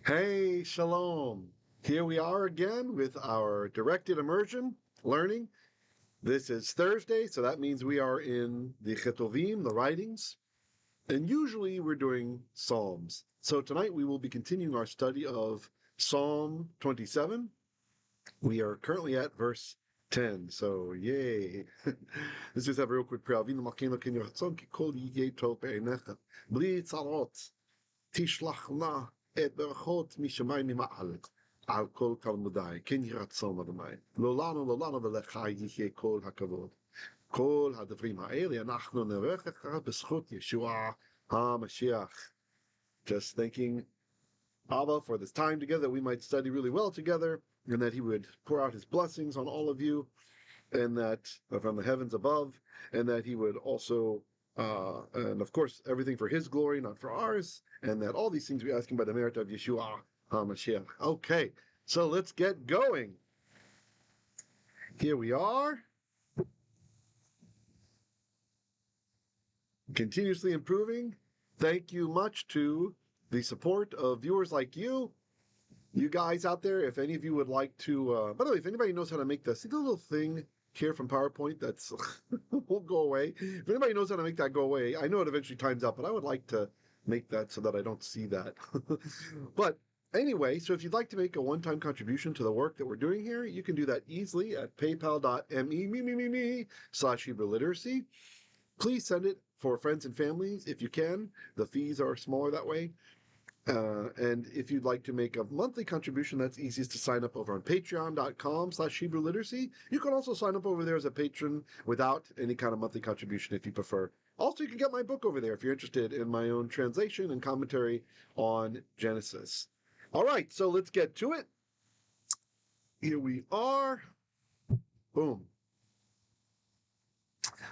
Hey, shalom. Here we are again with our directed immersion learning. This is Thursday, so that means we are in the chetovim, the writings, and usually we're doing Psalms. So tonight we will be continuing our study of Psalm 27. We are currently at verse 10, so yay. Let's just have a real quick prayer. Avinu malkeinu ken yiratzon ki kol yigei tov be'einecha. Bli tzarot. תשלח נא את ברכות משמיים ממעל על כל תלמודי, כן יהי רצון אדוני. לא לנו ולך יהיה כל הכבוד. כל הדברים האלה אנחנו נברך בזכות ישוע המשיח. Just thanking Abba for this time together that we might study really well together, and that he would pour out his blessings on all of you, and that from the heavens above, and that he would also and of course, everything for his glory, not for ours, and that all these things we ask him by the merit of Yeshua HaMashiach. Okay, so let's get going. Here we are. Continuously improving. Thank you much to the support of viewers like you. You guys out there, if any of you would like to, by the way, if anybody knows how to make this, see the little thing here from PowerPoint that's won't go away. If anybody knows how to make that go away, I know it eventually times out, but I would like to make that so that I don't see that. But anyway, so if you'd like to make a one-time contribution to the work that we're doing here, you can do that easily at paypal.me/Hebrew Literacy. Please send it for friends and families if you can. The fees are smaller that way. And if you'd like to make a monthly contribution, that's easiest to sign up over on patreon.com/Hebrew Literacy. You can also sign up over there as a patron without any kind of monthly contribution if you prefer. Also, you can get my book over there if you're interested in my own translation and commentary on Genesis. All right, so let's get to it. Here we are. Boom.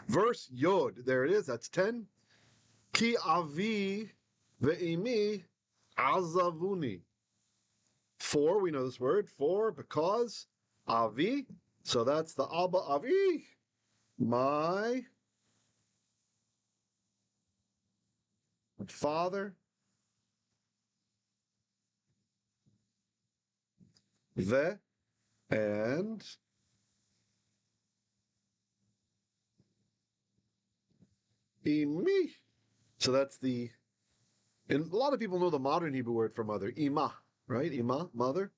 Verse Yod. There it is. That's 10. Ki avi ve'imi azavuni. For, we know this word, for, because, avi, so that's the Abba Avi, my father, ve, and imi. So that's the, and a lot of people know the modern Hebrew word for mother, ima, right? Ima, mother.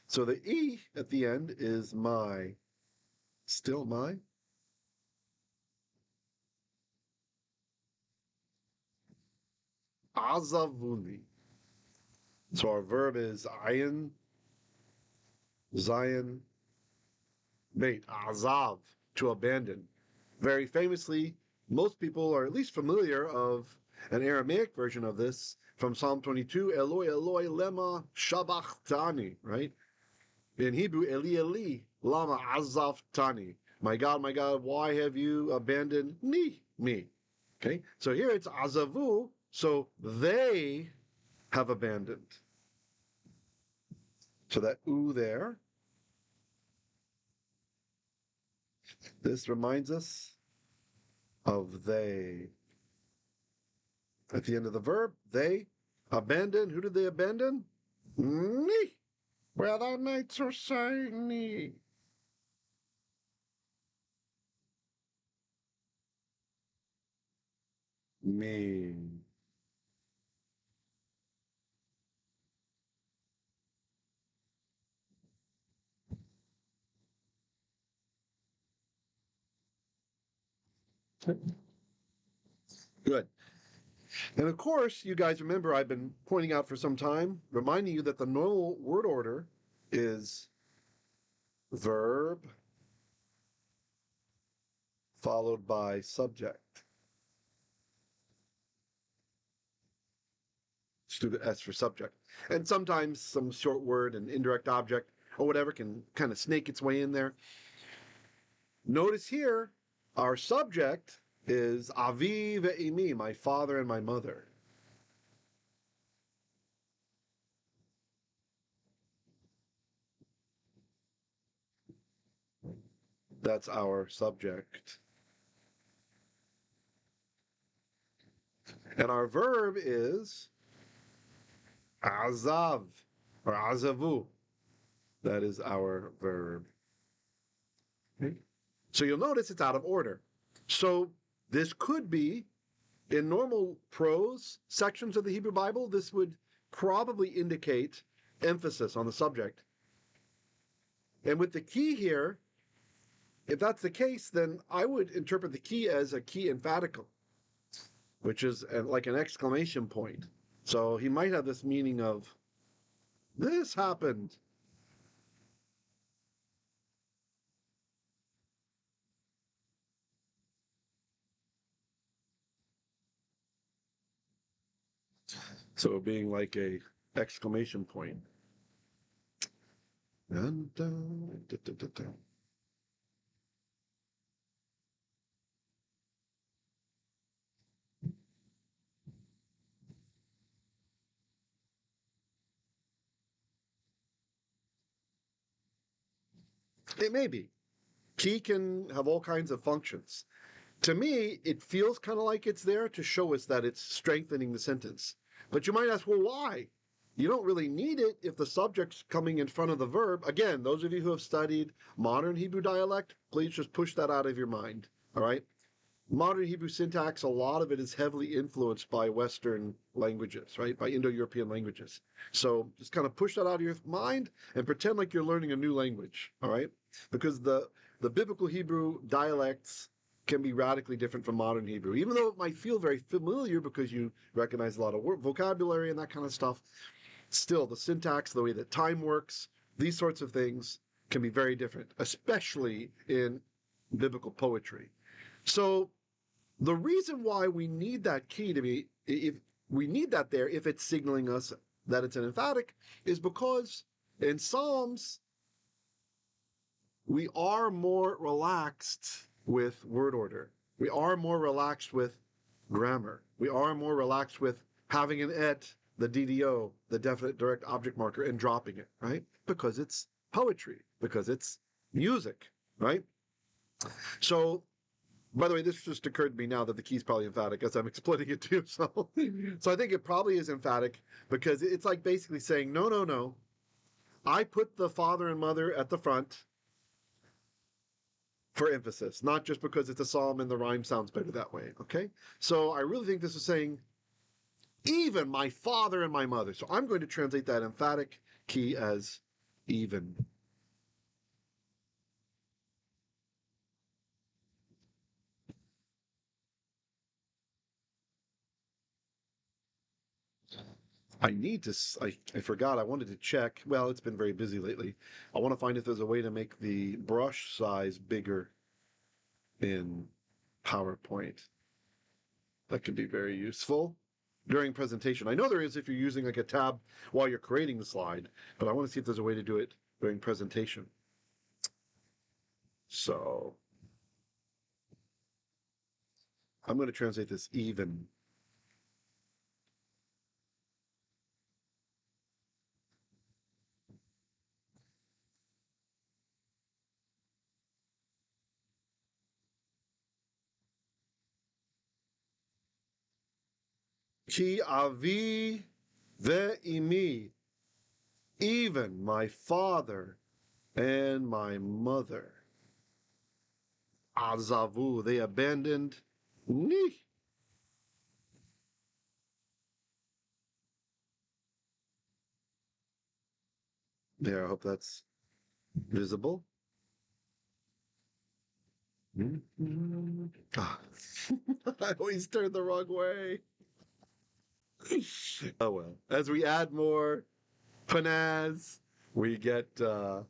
So the E at the end is my, still my. Azavuni. So our verb is ayin, Zion, mate, azav, to abandon. Very famously, most people are at least familiar of an Aramaic version of this from Psalm 22, Eloi, Eloi, lama sabachthani, right? In Hebrew, Eli, Eli, lama azavtani. My God, why have you abandoned me? Okay, so here it's azavu, so they have abandoned. So that oo there, this reminds us of they. At the end of the verb, they abandon. Who did they abandon? Me. Well, the mates are saying me. Me. Good. And of course, you guys remember I've been pointing out for some time, reminding you that the normal word order is verb followed by subject. Stupid S for subject. And sometimes some short word, an indirect object, or whatever can kind of snake its way in there. Notice here, our subject is avi ve'imi, my father and my mother. That's our subject. And our verb is azav. or azavu. That is our verb. Okay. So you'll notice it's out of order. So this could be, in normal prose sections of the Hebrew Bible, this would probably indicate emphasis on the subject. And with the key here, if that's the case, then I would interpret the key as a key emphaticum, which is like an exclamation point. So he might have this meaning of, this happened. So being like a exclamation point. And, it may be. Key can have all kinds of functions. To me, it feels kind of like it's there to show us that it's strengthening the sentence. But you might ask, well, why? You don't really need it if the subject's coming in front of the verb. Again, those of you who have studied modern Hebrew dialect, please just push that out of your mind. All right? Modern Hebrew syntax, a lot of it is heavily influenced by Western languages, right? By Indo-European languages. So just kind of push that out of your mind and pretend like you're learning a new language, all right? Because the biblical Hebrew dialects can be radically different from modern Hebrew, even though it might feel very familiar because you recognize a lot of vocabulary and that kind of stuff. Still, the syntax, the way that time works, these sorts of things can be very different, especially in biblical poetry. So the reason why we need that key to be, if we need that there, if it's signaling us that it's an emphatic, is because in Psalms, we are more relaxed with word order. We are more relaxed with grammar. We are more relaxed with having an et, the DDO, the definite direct object marker, and dropping it, right? Because it's poetry, because it's music, right? So, by the way, this just occurred to me now that the key is probably emphatic as I'm explaining it to you. So I think it probably is emphatic because it's like basically saying, no, no, no. I put the father and mother at the front for emphasis, not just because it's a psalm and the rhyme sounds better that way, okay? So I really think this is saying, even my father and my mother. So I'm going to translate that emphatic key as even. I need to, I forgot, I wanted to check. Well, it's been very busy lately. I want to find if there's a way to make the brush size bigger in PowerPoint. That could be very useful during presentation. I know there is if you're using like a tab while you're creating the slide, but I want to see if there's a way to do it during presentation. So I'm going to translate this even. Ki avi ve'imi, even my father and my mother. Azavu, they abandoned me. There, I hope that's visible. Ah. I always turn the wrong way. Oh well. As we add more panaz, we get all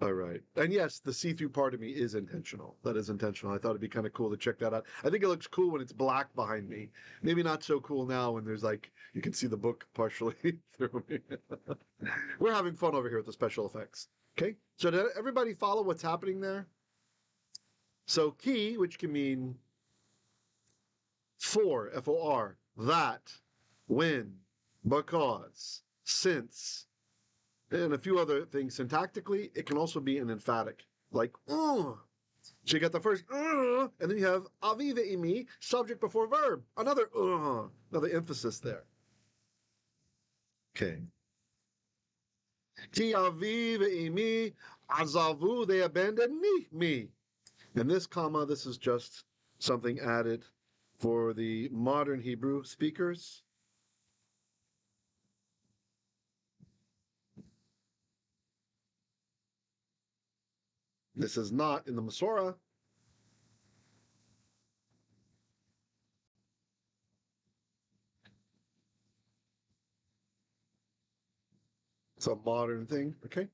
right. And yes, the see-through part of me is intentional. That is intentional. I thought it'd be kind of cool to check that out. I think it looks cool when it's black behind me. Maybe not so cool now when there's like you can see the book partially through me. We're having fun over here with the special effects. Okay? So did everybody follow what's happening there? So key, which can mean for, F-O-R, that, when, because, since, and a few other things syntactically. It can also be an emphatic, like, so you got the first, and then you have aviva imi, subject before verb, another emphasis there. Okay. Ki avi ve'imi azavu, they abandoned me. And this comma, this is just something added for the modern Hebrew speakers. This is not in the Masorah. It's a modern thing, okay?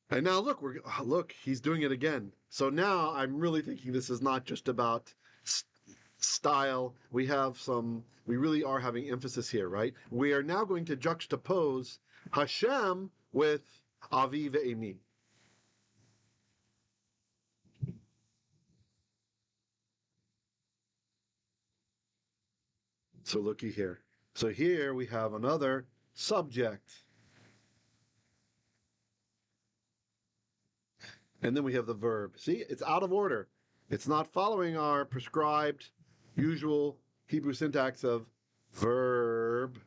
And now look, he's doing it again. So now I'm really thinking this is not just about style. We really are having emphasis here, right? We are now going to juxtapose Hashem with Avi ve'emi. So looky here. So here we have another subject. And then we have the verb. See, it's out of order. It's not following our prescribed, usual Hebrew syntax of verb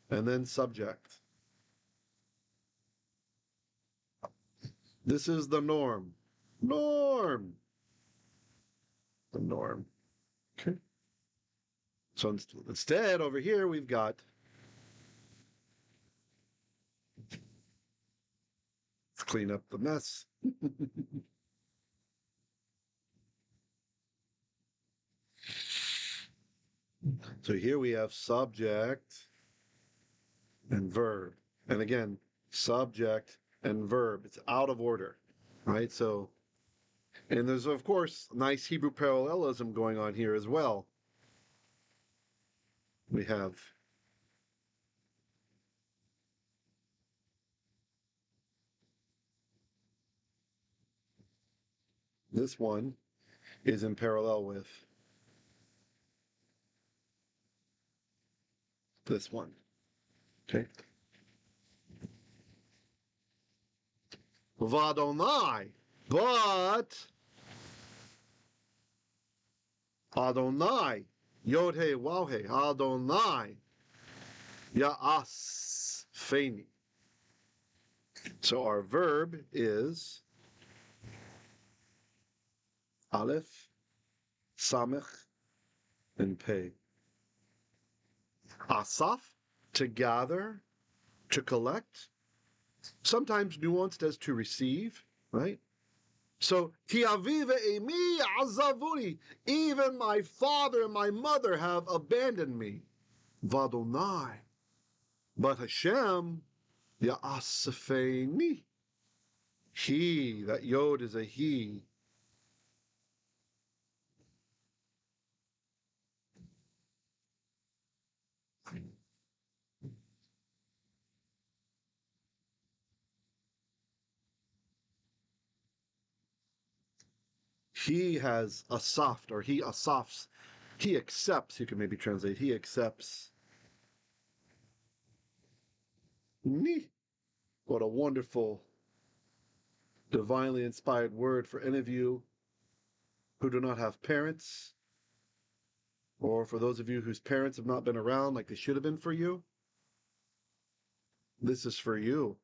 and then subject. This is the norm. Norm. The norm. Okay. So instead, over here, we've got, let's clean up the mess. So here we have subject and verb. And again, subject and verb. It's out of order, right? So, and there's, of course, nice Hebrew parallelism going on here as well. We have this one is in parallel with this one. Okay. Adonai, but Adonai, Yod He Waw He, Adonai, Yasfeni. So our verb is Aleph, Samech, and Pei. Asaf, to gather, to collect, sometimes nuanced as to receive, right? So, ki aviva emi azavuni, even my father and my mother have abandoned me. Vadonai. But Hashem, ya'asafeni. He, that yod is a he. He has asaft, or he asafs. He accepts, you can maybe translate, he accepts. Ni. What a wonderful, divinely inspired word for any of you who do not have parents, or for those of you whose parents have not been around like they should have been for you. This is for you.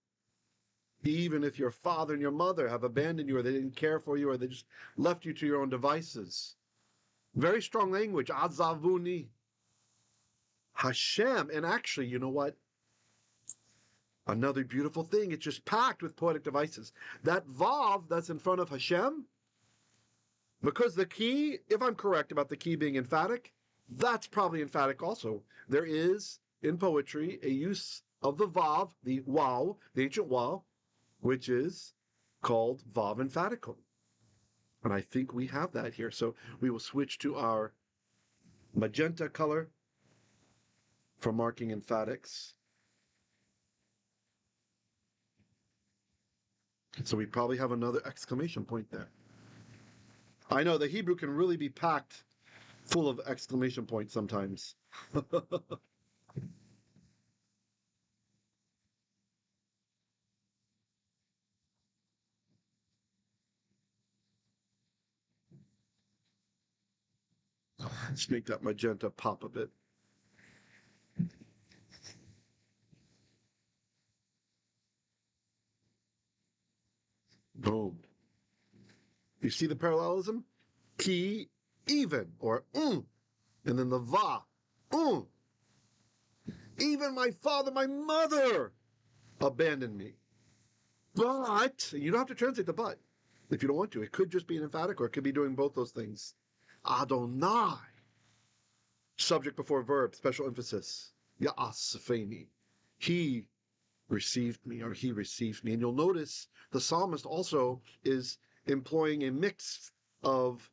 Even if your father and your mother have abandoned you, or they didn't care for you, or they just left you to your own devices. Very strong language, azavuni. Hashem, and actually, you know what? Another beautiful thing, it's just packed with poetic devices. That vav that's in front of Hashem, because the key, if I'm correct about the key being emphatic, that's probably emphatic also. There is, in poetry, a use of the vav, the wow, the ancient wow, which is called vav emphaticum. And I think we have that here. So we will switch to our magenta color for marking emphatics. So we probably have another exclamation point there. I know the Hebrew can really be packed full of exclamation points sometimes. Let's make that magenta pop a bit. Boom. You see the parallelism? Ki, even, or and then the va, even my father, my mother abandoned me. But, you don't have to translate the but if you don't want to. It could just be an emphatic, or it could be doing both those things. Adonai, subject before verb, special emphasis. Yaassafeni, he received me, or he received me. And you'll notice the psalmist also is employing a mix of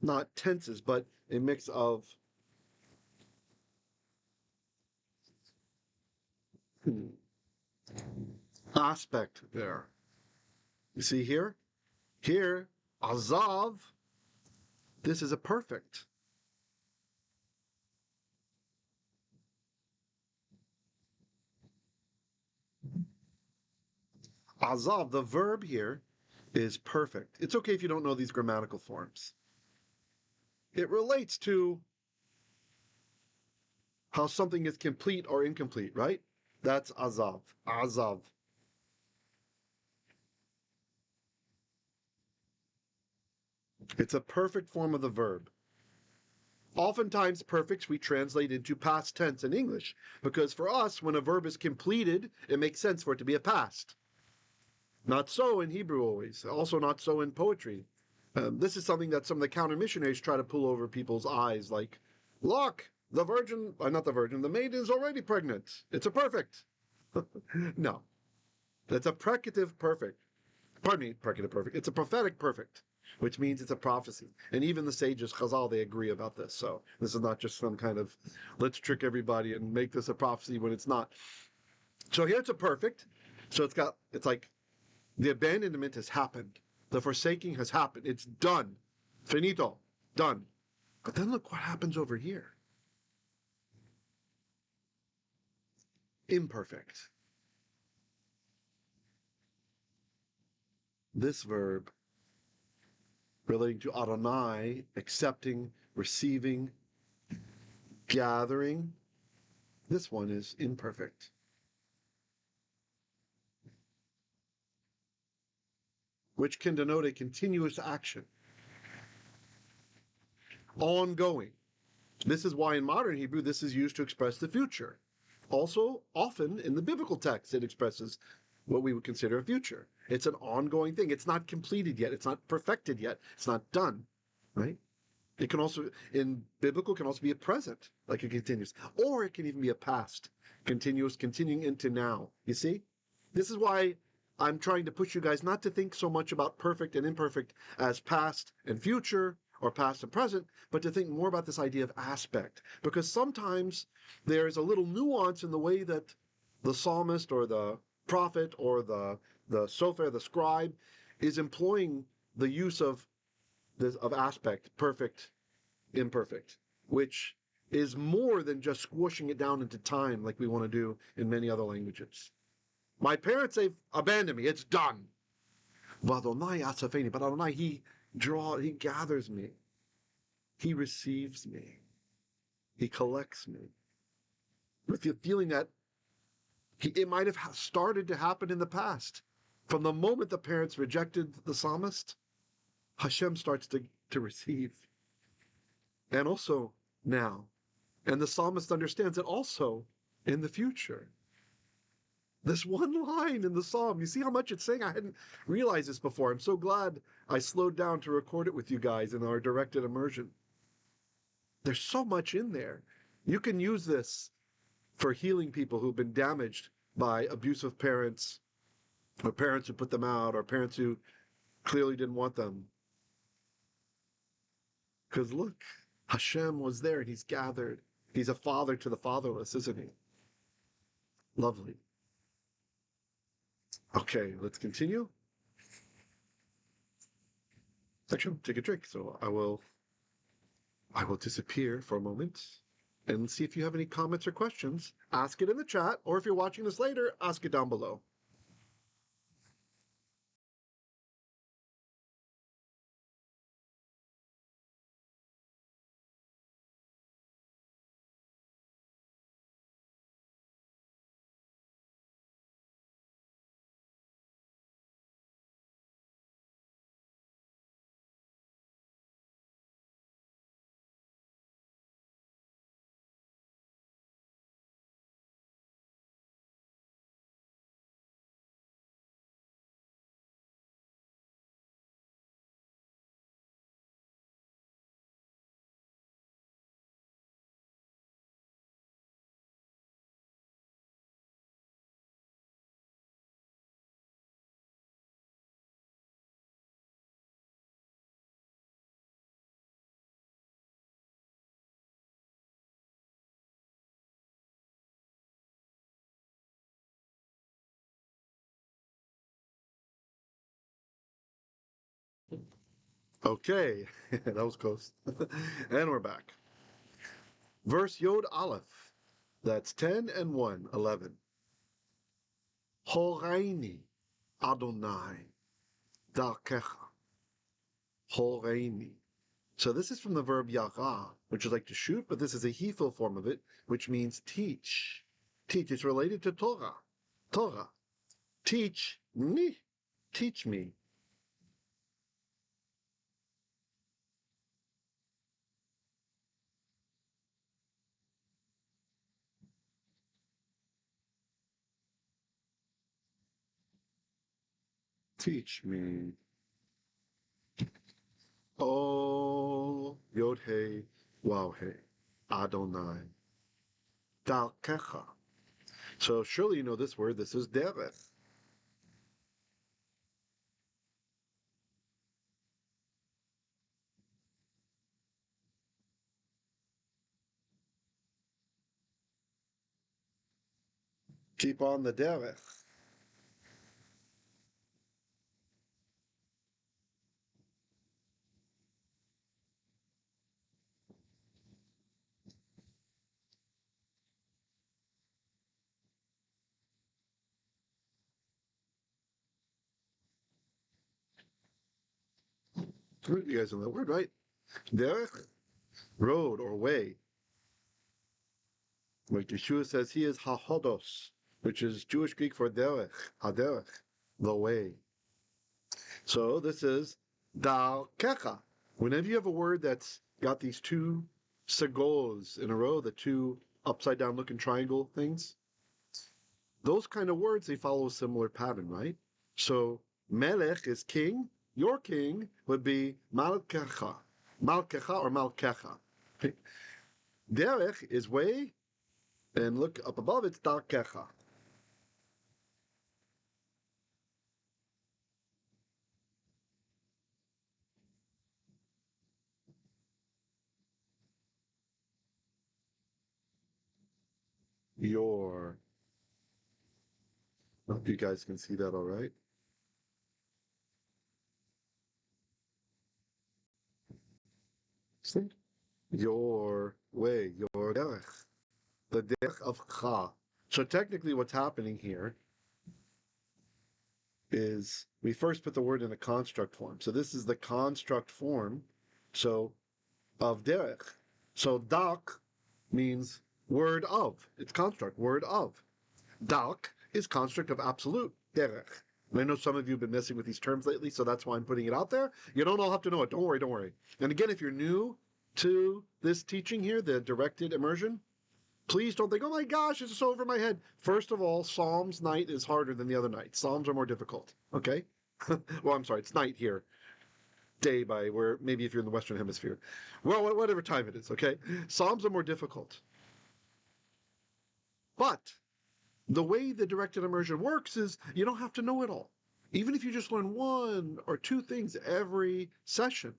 not tenses, but a mix of aspect there. You see here? Here, azav, this is a perfect. Azav, the verb here, is perfect. It's okay if you don't know these grammatical forms. It relates to how something is complete or incomplete, right? That's azav. Azav. It's a perfect form of the verb. Oftentimes, perfects we translate into past tense in English, because for us, when a verb is completed, it makes sense for it to be a past. Not so in Hebrew always, also not so in poetry. This is something that some of the counter-missionaries try to pull over people's eyes, like, look, the virgin, not the virgin, the maiden is already pregnant. It's a perfect. No, that's a precative perfect. Pardon me, precative perfect. It's a prophetic perfect, which means it's a prophecy. And even the sages, Chazal, they agree about this. So this is not just some kind of, let's trick everybody and make this a prophecy when it's not. So here it's a perfect. So it's like the abandonment has happened. The forsaking has happened. It's done. Finito. Done. But then look what happens over here. Imperfect. This verb relating to Adonai, accepting, receiving, gathering, this one is imperfect. Which can denote a continuous action. Ongoing. This is why in modern Hebrew this is used to express the future. Also, often in the biblical text, it expresses what we would consider a future. It's an ongoing thing. It's not completed yet. It's not perfected yet. It's not done, right? It can also, in biblical, can also be a present, like it continues. Or it can even be a past, continuous, continuing into now. You see? This is why I'm trying to push you guys not to think so much about perfect and imperfect as past and future, or past and present, but to think more about this idea of aspect. Because sometimes there's a little nuance in the way that the psalmist or the prophet or the sofer, the scribe, is employing the use of aspect, perfect, imperfect, which is more than just squishing it down into time like we want to do in many other languages. My parents, they've abandoned me. It's done. But Adonai, he gathers me. He receives me. He collects me. With the feeling that it might have started to happen in the past. From the moment the parents rejected the psalmist, Hashem starts to receive. And also now. And the psalmist understands it also in the future. This one line in the psalm, you see how much it's saying? I hadn't realized this before. I'm so glad I slowed down to record it with you guys in our directed immersion. There's so much in there. You can use this for healing people who've been damaged by abusive parents, or parents who put them out, or parents who clearly didn't want them. Because look, Hashem was there and he's gathered. He's a father to the fatherless, isn't he? Lovely. Okay, let's continue. Actually, take a drink. So I will disappear for a moment and see if you have any comments or questions. Ask it in the chat, or if you're watching this later, ask it down below. Okay, that was close. And we're back. Verse Yod Aleph. That's 10 and 1, 11. Horeini, Adonai, darkekha. Horeini. So this is from the verb yara, which is like to shoot, but this is a hiphil form of it, which means teach. Teach. It's related to Torah. Torah. Teach me. Teach me. Teach me. Oh, Yod Hey, Wow Hey, Adonai, darkekha. So surely you know this word. This is derech. Keep on the derech. You guys know that word, right? Derech, road or way. Like Yeshua says, he is ha-hodos, which is Jewish Greek for derech, haderech, the way. So this is darkekha. Whenever you have a word that's got these two segholates in a row, the two upside down looking triangle things, those kind of words, they follow a similar pattern, right? So melech is king. Your king would be malkecha. Malkecha or malkecha. Derech is way, and look up above, it's darkecha. Your. I hope you guys can see that all right. See? Your way, your derech. The derech of cha. So technically what's happening here is we first put the word in a construct form. So this is the construct form. So of derech. So dak means word of. It's construct, word of. Dak is construct of absolute, derech. And I know some of you have been messing with these terms lately, so that's why I'm putting it out there. You don't all have to know it. Don't worry, don't worry. And again, if you're new to this teaching here, the directed immersion, please don't think, oh my gosh, this is so over my head. First of all, Psalms night is harder than the other nights. Psalms are more difficult, okay? Well, I'm sorry, it's night here. Day by where maybe if you're in the Western Hemisphere. Well, whatever time it is, okay? Psalms are more difficult. But the way the directed immersion works is you don't have to know it all. Even if you just learn one or two things every session,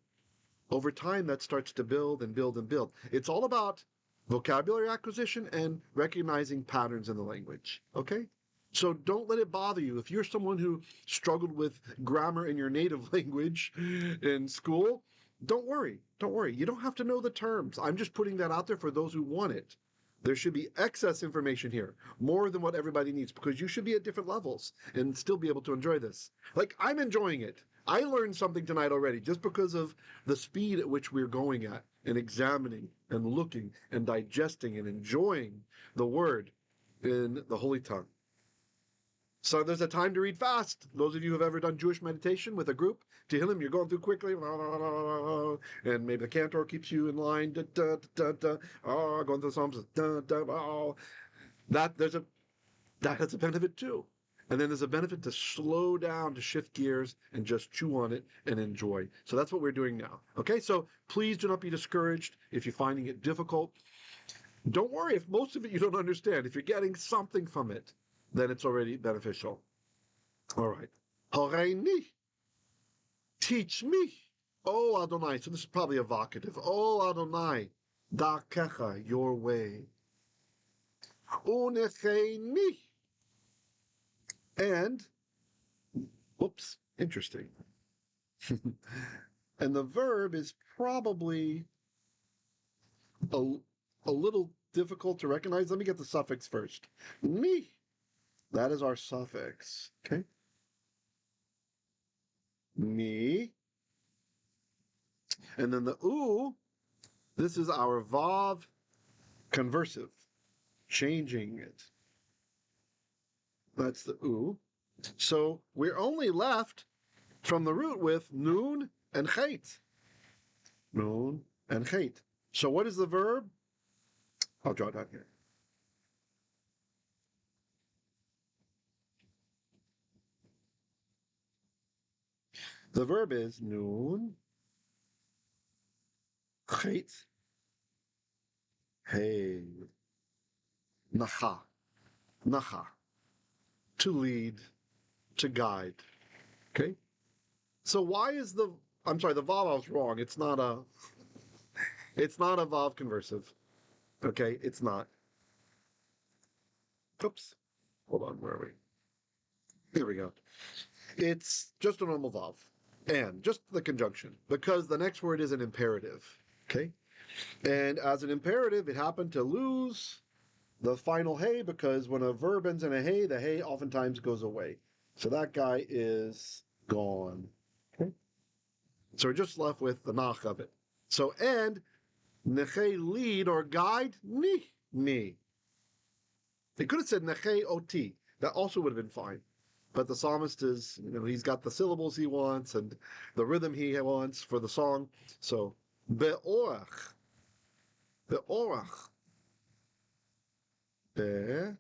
over time that starts to build and build and build. It's all about vocabulary acquisition and recognizing patterns in the language, okay? So don't let it bother you. If you're someone who struggled with grammar in your native language in school, don't worry. Don't worry. You don't have to know the terms. I'm just putting that out there for those who want it. There should be excess information here, more than what everybody needs, because you should be at different levels and still be able to enjoy this. Like, I'm enjoying it. I learned something tonight already just because of the speed at which we're going at and examining and looking and digesting and enjoying the word in the Holy Tongue. So there's a time to read fast. Those of you who have ever done Jewish meditation with a group, tehillim, you're going through quickly, and maybe the cantor keeps you in line, going through the Psalms, that has a benefit too. And then there's a benefit to slow down, to shift gears, and just chew on it and enjoy. So that's what we're doing now. Okay, so please do not be discouraged if you're finding it difficult. Don't worry if most of it you don't understand. If you're getting something from it, then it's already beneficial. All right. Horeini, teach me. Oh Adonai. So this is probably evocative. Oh Adonai, darkekha, your way. Unecheini. And, whoops, interesting. And the verb is probably a, a little difficult to recognize. Let me get the suffix first. Ni. That is our suffix. Okay. Ni. And then the u, this is our vav conversive, changing it. That's the u. So we're only left from the root with nun and chait. Nun and chait. So what is the verb? I'll draw it down here. The verb is nun, chait, hey, nacha, nacha, to lead, to guide. Okay? So why is the, I'm sorry, the vav I was wrong. It's not a vav conversive. Okay? It's not. Oops. Hold on, where are we? Here we go. It's just a normal vav. And just the conjunction, because the next word is an imperative. Okay? And as an imperative, it happened to lose the final hey, because when a verb ends in a hey, the hey oftentimes goes away. So that guy is gone. Okay? So we're just left with the nach of it. So, and neche lead or guide, ni. They could have said neche oti. That also would have been fine. But the psalmist is, he's got the syllables he wants and the rhythm he wants for the song. So, be'orach. Be'orach. Be.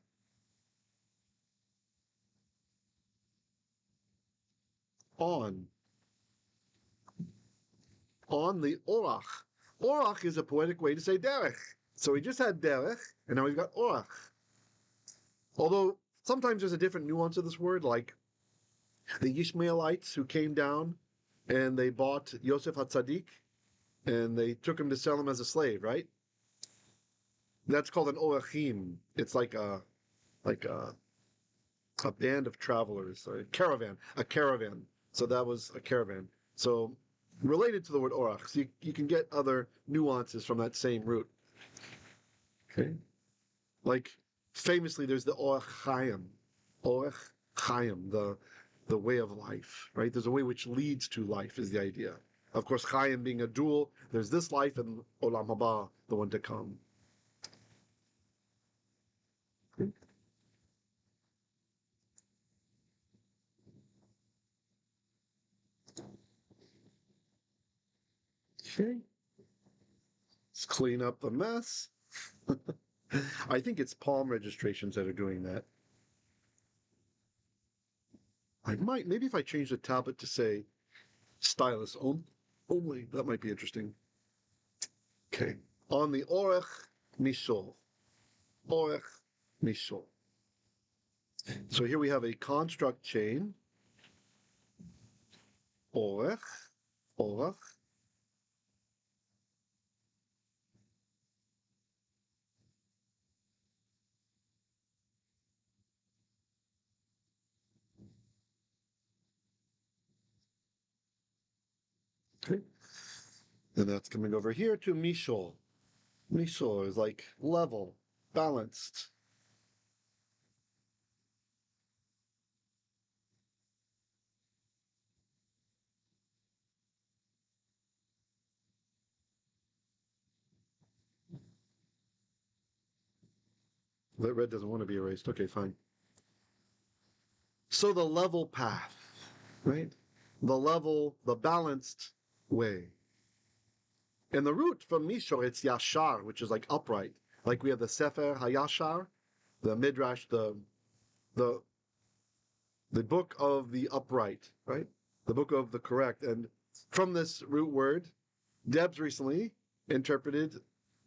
On. On the orach. Orach is a poetic way to say derech. So we just had derech, and now we've got orach. Although sometimes there's a different nuance of this word, like the Ishmaelites who came down and they bought Yosef HaTzadik, and they took him to sell him as a slave, right? That's called an orachim. It's like a band of travelers, a caravan. So that was a caravan. So related to the word orach, so you can get other nuances from that same root. Okay, like famously, there's the orach chayim, the way of life, right? There's a way which leads to life, is the idea. Of course, chayim being a dual, there's this life and olam haba, the one to come. Okay. Let's clean up the mess. I think it's Palm registrations that are doing that. Maybe if I change the tablet to say stylus only, that might be interesting. Okay. On the orech mishol. Orech mishol. So here we have a construct chain. Orech. Orech. Okay. And that's coming over here to mishol. Mishol is like level, balanced. That red doesn't want to be erased. Okay, fine. So the level path, right? The balanced way. And the root from Mishor, it's Yashar, which is like upright. Like we have the Sefer Hayashar, the Midrash, the book of the upright, right? The book of the correct. And from this root word, Debs recently interpreted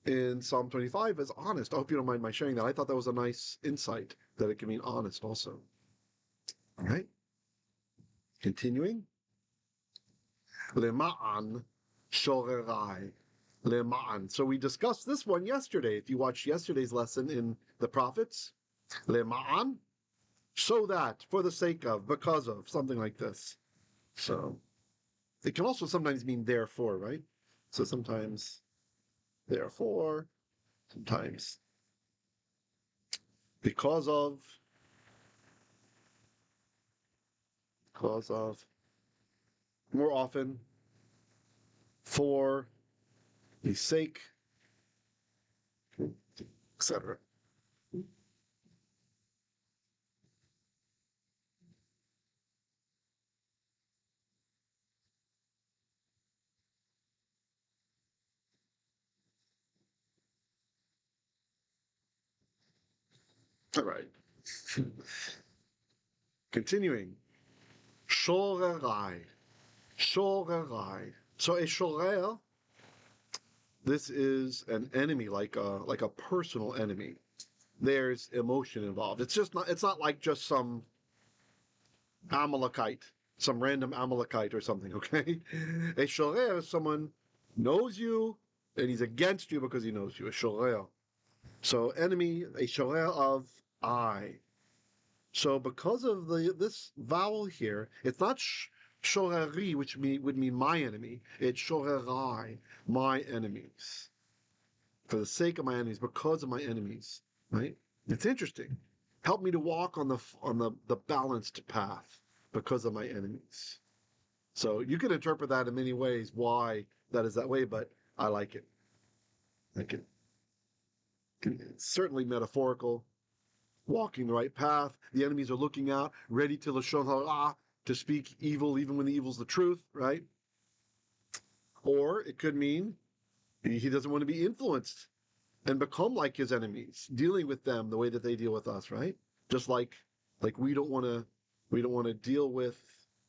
in Psalm 25 as honest. I hope you don't mind my sharing that. I thought that was a nice insight that it can mean honest also. All right. Continuing. Lema'an shorerai. Lema'an. So we discussed this one yesterday. If you watched yesterday's lesson in the prophets, Lema'an, so that, for the sake of, because of, something like this. So, It can also sometimes mean therefore, right? So sometimes therefore, sometimes because of, more often for the sake, etc. All right. Continuing. Horeini. Horeini. So a shorer, this is an enemy, like a personal enemy. There's emotion involved. It's not like just some Amalekite, some random Amalekite or something, okay? A shorer is someone knows you and he's against you because he knows you. A shorer. So enemy, a shorer of I. So because of this vowel here, it's not shoreri, which would mean my enemy. It's shorerai, my enemies. For the sake of my enemies, because of my enemies, right? It's interesting. Help me to walk on the balanced path because of my enemies. So you can interpret that in many ways why that is that way, but I like it. It's certainly metaphorical. Walking the right path. The enemies are looking out, ready to lashon hara, to speak evil, even when the evil's the truth, right? Or it could mean he doesn't want to be influenced and become like his enemies, dealing with them the way that they deal with us, right? Just like we don't want to deal with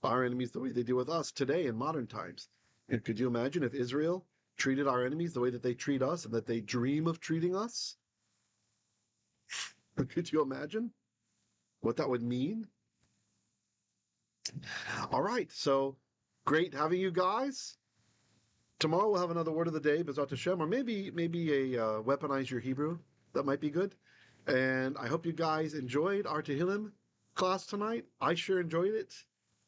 our enemies the way they deal with us today in modern times. And could you imagine if Israel treated our enemies the way that they treat us and that they dream of treating us? Could you imagine what that would mean? All right, so great having you guys. Tomorrow we'll have another word of the day, B'ezrat Hashem, or maybe a weaponize your Hebrew. That might be good. And I hope you guys enjoyed our tehillim class tonight. I sure enjoyed it.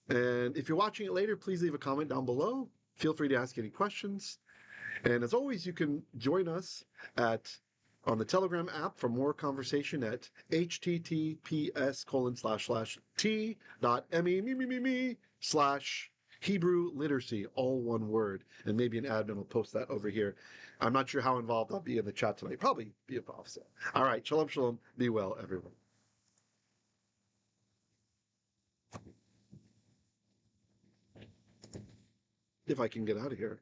And if you're watching it later, please leave a comment down below. Feel free to ask any questions. And as always, you can join us on the Telegram app for more conversation at https://t.me/Hebrew literacy, all one word. And maybe an admin will post that over here. I'm not sure how involved I'll be in the chat tonight. Probably be involved. So. All right. Shalom, shalom. Be well, everyone. If I can get out of here.